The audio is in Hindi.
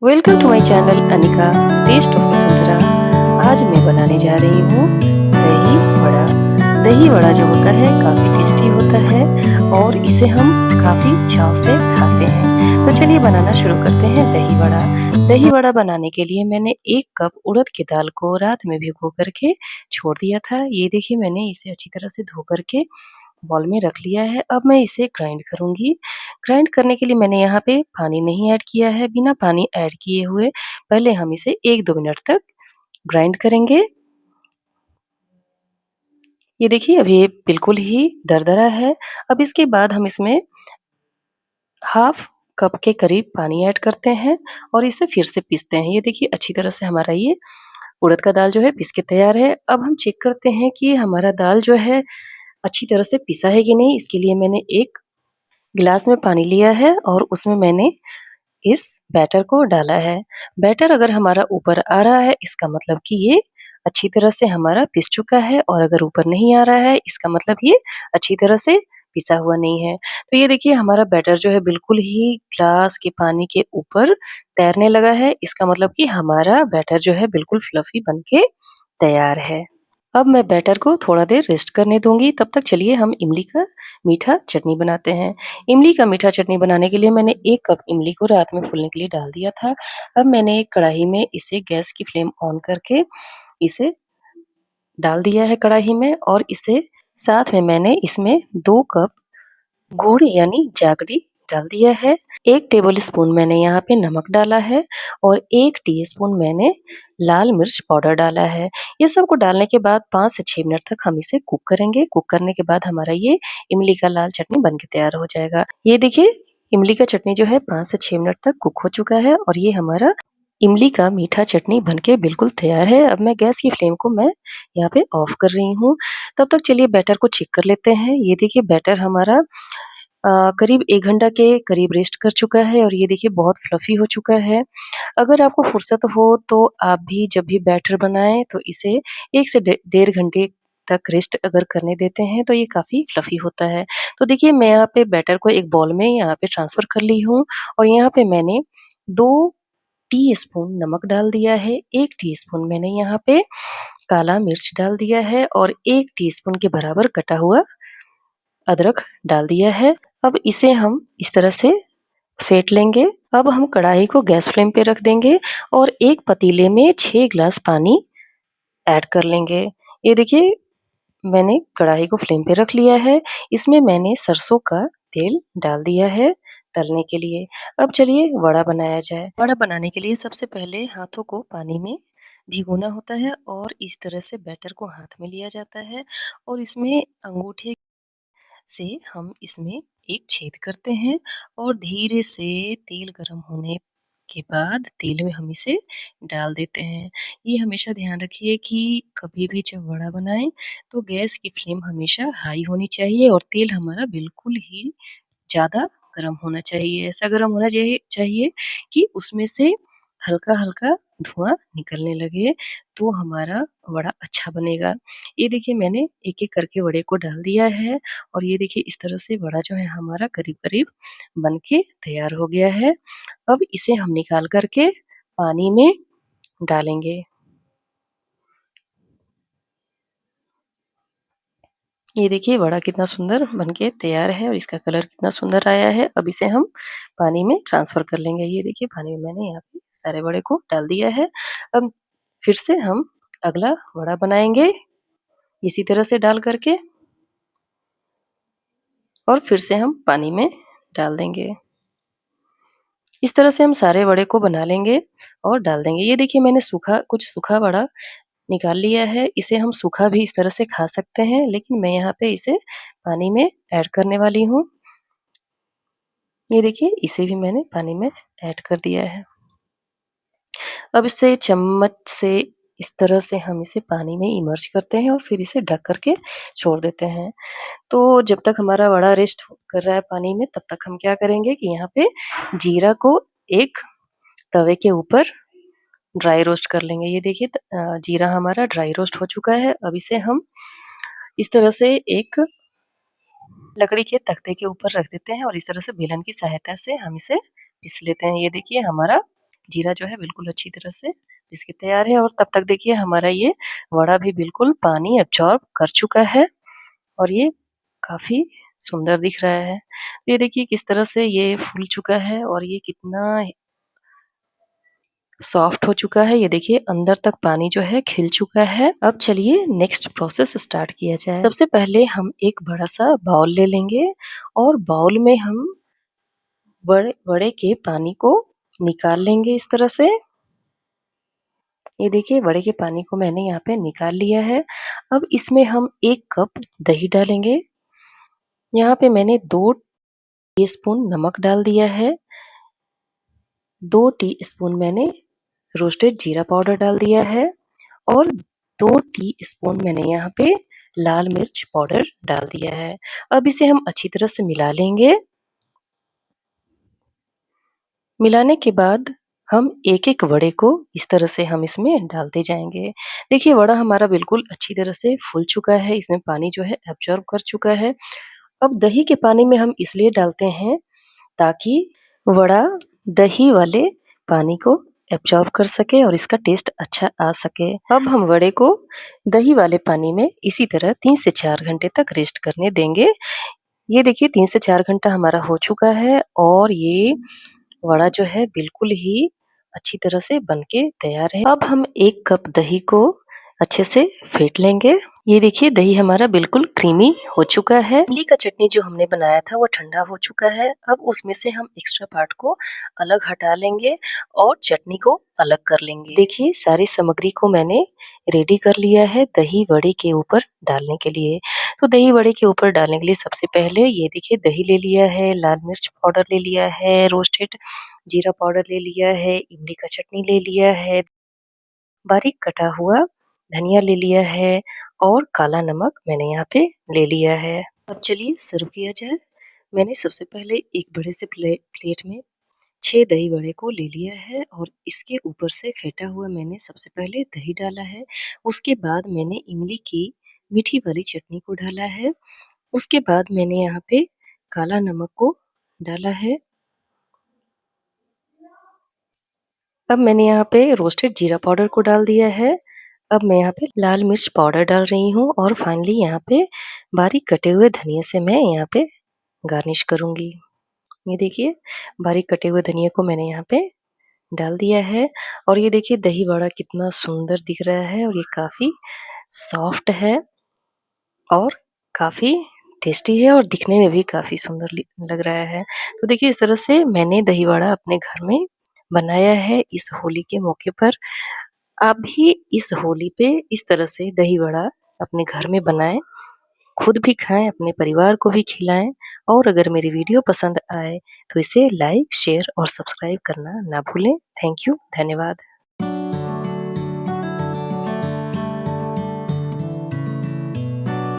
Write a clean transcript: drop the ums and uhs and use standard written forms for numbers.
Welcome to my channel Anika taste of Vasundhara. आज मैं बनाने जा रही हूँ दही वड़ा। दही वड़ा जो होता है काफ़ी टेस्टी होता है और इसे हम काफ़ी चाव से खाते हैं। तो चलिए बनाना शुरू करते हैं दही वड़ा। दही वड़ा बनाने के लिए मैंने 1 कप उड़द की दाल को रात में भिगो करके छोड़ दिया था। ये देखिए मैंने इसे अच्छी तरह से धो करके बाउल में रख लिया है। अब मैं इसे ग्राइंड करूँगी। ग्राइंड करने के लिए मैंने यहाँ पे पानी नहीं ऐड किया है। बिना पानी ऐड किए हुए पहले हम इसे 1-2 मिनट तक ग्राइंड करेंगे। ये देखिए अभी ये बिल्कुल ही दरदरा है। अब इसके बाद हम इसमें हाफ कप के करीब पानी ऐड करते हैं और इसे फिर से पीसते हैं। ये देखिए अच्छी तरह से हमारा ये उड़द का दाल जो है पीस के तैयार है। अब हम चेक करते हैं कि हमारा दाल जो है अच्छी तरह से पिसा है कि नहीं। इसके लिए मैंने 1 गिलास में पानी लिया है और उसमें मैंने इस बैटर को डाला है। बैटर अगर हमारा ऊपर आ रहा है इसका मतलब कि ये अच्छी तरह से हमारा पिस चुका है और अगर ऊपर नहीं आ रहा है इसका मतलब ये अच्छी तरह से पिसा हुआ नहीं है। तो ये देखिए हमारा बैटर जो है बिल्कुल ही ग्लास के पानी के ऊपर तैरने लगा है। इसका मतलब कि हमारा बैटर जो है बिल्कुल फ्लफी बन के तैयार है। अब मैं बैटर को थोड़ा देर रेस्ट करने दूँगी, तब तक चलिए हम इमली का मीठा चटनी बनाते हैं। इमली का मीठा चटनी बनाने के लिए मैंने 1 कप इमली को रात में फूलने के लिए डाल दिया था। अब मैंने एक कढ़ाई में इसे गैस की फ्लेम ऑन करके इसे डाल दिया है कढ़ाई में और इसे साथ में मैंने इसमें 2 कप गुड़ यानी जैगरी डाल दिया है। 1 टेबल स्पून मैंने यहाँ पे नमक डाला है और 1 टीस्पून मैंने लाल मिर्च पाउडर डाला है। ये सबको डालने के बाद 5 से 6 मिनट तक हम इसे कुक करेंगे। कुक करने के बाद हमारा ये इमली का लाल चटनी बन के तैयार हो जाएगा। ये देखिए इमली का चटनी जो है 5 से 6 मिनट तक कुक हो चुका है और ये हमारा इमली का मीठा चटनी बनके बिल्कुल तैयार है। अब मैं गैस की फ्लेम को मैं यहाँ पे ऑफ कर रही हूँ। तब तक चलिए बैटर को चेक कर लेते हैं। ये देखिए बैटर हमारा करीब 1 घंटा के करीब रेस्ट कर चुका है और ये देखिए बहुत फ्लफ़ी हो चुका है। अगर आपको फुर्सत हो तो आप भी जब भी बैटर बनाएँ तो इसे 1 से डे डेढ़ घंटे तक रेस्ट अगर करने देते हैं तो ये काफ़ी फ्लफ़ी होता है। तो देखिए मैं यहाँ पे बैटर को एक बाउल में यहाँ पे ट्रांसफ़र कर ली हूँ और यहाँ पे मैंने 2 टीस्पून नमक डाल दिया है, 1 टीस्पून मैंने यहाँ पे काला मिर्च डाल दिया है और 1 टीस्पून के बराबर कटा हुआ अदरक डाल दिया है। अब इसे हम इस तरह से फेंट लेंगे। अब हम कढ़ाई को गैस फ्लेम पे रख देंगे और एक पतीले में 6 ग्लास पानी ऐड कर लेंगे। ये देखिए मैंने कढ़ाई को फ्लेम पे रख लिया है। इसमें मैंने सरसों का तेल डाल दिया है तलने के लिए। अब चलिए वड़ा बनाया जाए। वड़ा बनाने के लिए सबसे पहले हाथों को पानी में भिगोना होता है और इस तरह से बैटर को हाथ में लिया जाता है और इसमें अंगूठे से हम इसमें एक छेद करते हैं और धीरे से तेल गरम होने के बाद तेल में हम इसे डाल देते हैं। ये हमेशा ध्यान रखिए कि कभी भी जब वड़ा बनाएँ तो गैस की फ्लेम हमेशा हाई होनी चाहिए और तेल हमारा बिल्कुल ही ज़्यादा गरम होना चाहिए। ऐसा गरम होना चाहिए कि उसमें से हल्का-हल्का धुआँ निकलने लगे, तो हमारा वड़ा अच्छा बनेगा। ये देखिए मैंने एक-एक करके वड़े को डाल दिया है और ये देखिए इस तरह से वड़ा जो है हमारा करीब-करीब बन के तैयार हो गया है। अब इसे हम निकाल कर के पानी में डालेंगे। ये देखिए वड़ा कितना सुंदर बनके तैयार है और इसका कलर कितना सुंदर आया है। अब इसे हम पानी में ट्रांसफ़र कर लेंगे। ये देखिए पानी में मैंने यहाँ पे सारे वड़े को डाल दिया है। अब फिर से हम अगला वड़ा बनाएँगे इसी तरह से डाल कर के और फिर से हम पानी में डाल देंगे। इस तरह से हम सारे वड़े को बना लेंगे और डाल देंगे। ये देखिए मैंने सूखा वड़ा निकाल लिया है। इसे हम सूखा भी इस तरह से खा सकते हैं, लेकिन मैं यहाँ पे इसे पानी में ऐड करने वाली हूँ। ये देखिए इसे भी मैंने पानी में ऐड कर दिया है। अब इसे चम्मच से इस तरह से हम इसे पानी में इमर्ज करते हैं और फिर इसे ढक कर के छोड़ देते हैं। तो जब तक हमारा वड़ा रेस्ट कर रहा है पानी में, तब तक हम क्या करेंगे कि यहाँ पे जीरा को एक तवे के ऊपर ड्राई रोस्ट कर लेंगे। ये देखिए जीरा हमारा ड्राई रोस्ट हो चुका है। अब इसे हम इस तरह से एक लकड़ी के तख्ते के ऊपर रख देते हैं और इस तरह से बेलन की सहायता से हम इसे पीस लेते हैं। ये देखिए हमारा जीरा जो है बिल्कुल अच्छी तरह से पीस के तैयार है और तब तक देखिए हमारा ये वड़ा भी बिल्कुल पानी एब्ज़ॉर्ब कर चुका है और ये काफ़ी सुंदर दिख रहा है। तो ये देखिए किस तरह से ये फूल चुका है और ये कितना सॉफ्ट हो चुका है। ये देखिए अंदर तक पानी जो है खिल चुका है। अब चलिए नेक्स्ट प्रोसेस स्टार्ट किया जाए। सबसे पहले हम एक बड़ा-सा बाउल ले लेंगे और बाउल में हम बड़े वड़े के पानी को निकाल लेंगे इस तरह से। ये देखिए वड़े के पानी को मैंने यहाँ पे निकाल लिया है। अब इसमें हम 1 कप दही डालेंगे। यहाँ पे मैंने 2 टीस्पून नमक डाल दिया है। 2 टीस्पून मैंने रोस्टेड जीरा पाउडर डाल दिया है और 2 टीस्पून मैंने यहाँ पे लाल मिर्च पाउडर डाल दिया है। अब इसे हम अच्छी तरह से मिला लेंगे। मिलाने के बाद हम एक-एक वड़े को इस तरह से हम इसमें डालते जाएँगे। देखिए वड़ा हमारा बिल्कुल अच्छी तरह से फूल चुका है, इसमें पानी जो है एब्ज़ॉर्ब कर चुका है। अब दही के पानी में हम इसलिए डालते हैं ताकि वड़ा दही वाले पानी को एब्ज़ॉर्ब कर सके और इसका टेस्ट अच्छा आ सके। अब हम वड़े को दही वाले पानी में इसी तरह 3 से 4 घंटे तक रेस्ट करने देंगे। ये देखिए 3 से 4 घंटा हमारा हो चुका है और ये वड़ा जो है बिल्कुल ही अच्छी तरह से बन के तैयार है। अब हम 1 कप दही को अच्छे से फेंट लेंगे। ये देखिए दही हमारा बिल्कुल क्रीमी हो चुका है। इमली का चटनी जो हमने बनाया था वो ठंडा हो चुका है। अब उसमें से हम एक्स्ट्रा पार्ट को अलग हटा लेंगे और चटनी को अलग कर लेंगे। देखिए सारी सामग्री को मैंने रेडी कर लिया है दही वड़े के ऊपर डालने के लिए। तो दही वड़े के ऊपर डालने के लिए सबसे पहले ये देखिए दही ले लिया है, लाल मिर्च पाउडर ले लिया है, रोस्टेड जीरा पाउडर ले लिया है, इमली का चटनी ले लिया है, बारीक कटा हुआ धनिया ले लिया है और काला नमक मैंने यहाँ पे ले लिया है। अब चलिए सर्व किया जाए। मैंने सबसे पहले एक बड़े से प्लेट में 6 दही वड़े को ले लिया है और इसके ऊपर से फेंटा हुआ मैंने सबसे पहले दही डाला है। उसके बाद मैंने इमली की मीठी वाली चटनी को डाला है। उसके बाद मैंने यहाँ पे काला नमक को डाला है। अब मैंने यहाँ पे रोस्टेड जीरा पाउडर को डाल दिया है। अब मैं यहाँ पे लाल मिर्च पाउडर डाल रही हूँ और फाइनली यहाँ पे बारीक कटे हुए धनिया से मैं यहाँ पे गार्निश करूँगी। ये देखिए बारीक कटे हुए धनिया को मैंने यहाँ पे डाल दिया है और ये देखिए दही वड़ा कितना सुंदर दिख रहा है और ये काफ़ी सॉफ्ट है और काफ़ी टेस्टी है और दिखने में भी काफ़ी सुंदर लग रहा है। तो देखिए इस तरह से मैंने दही वड़ा अपने घर में बनाया है इस होली के मौके पर। आप भी इस होली पे इस तरह से दही वड़ा अपने घर में बनाएँ, खुद भी खाएँ, अपने परिवार को भी खिलाएँ और अगर मेरी वीडियो पसंद आए तो इसे लाइक, शेयर और सब्सक्राइब करना ना भूलें। थैंक यू, धन्यवाद।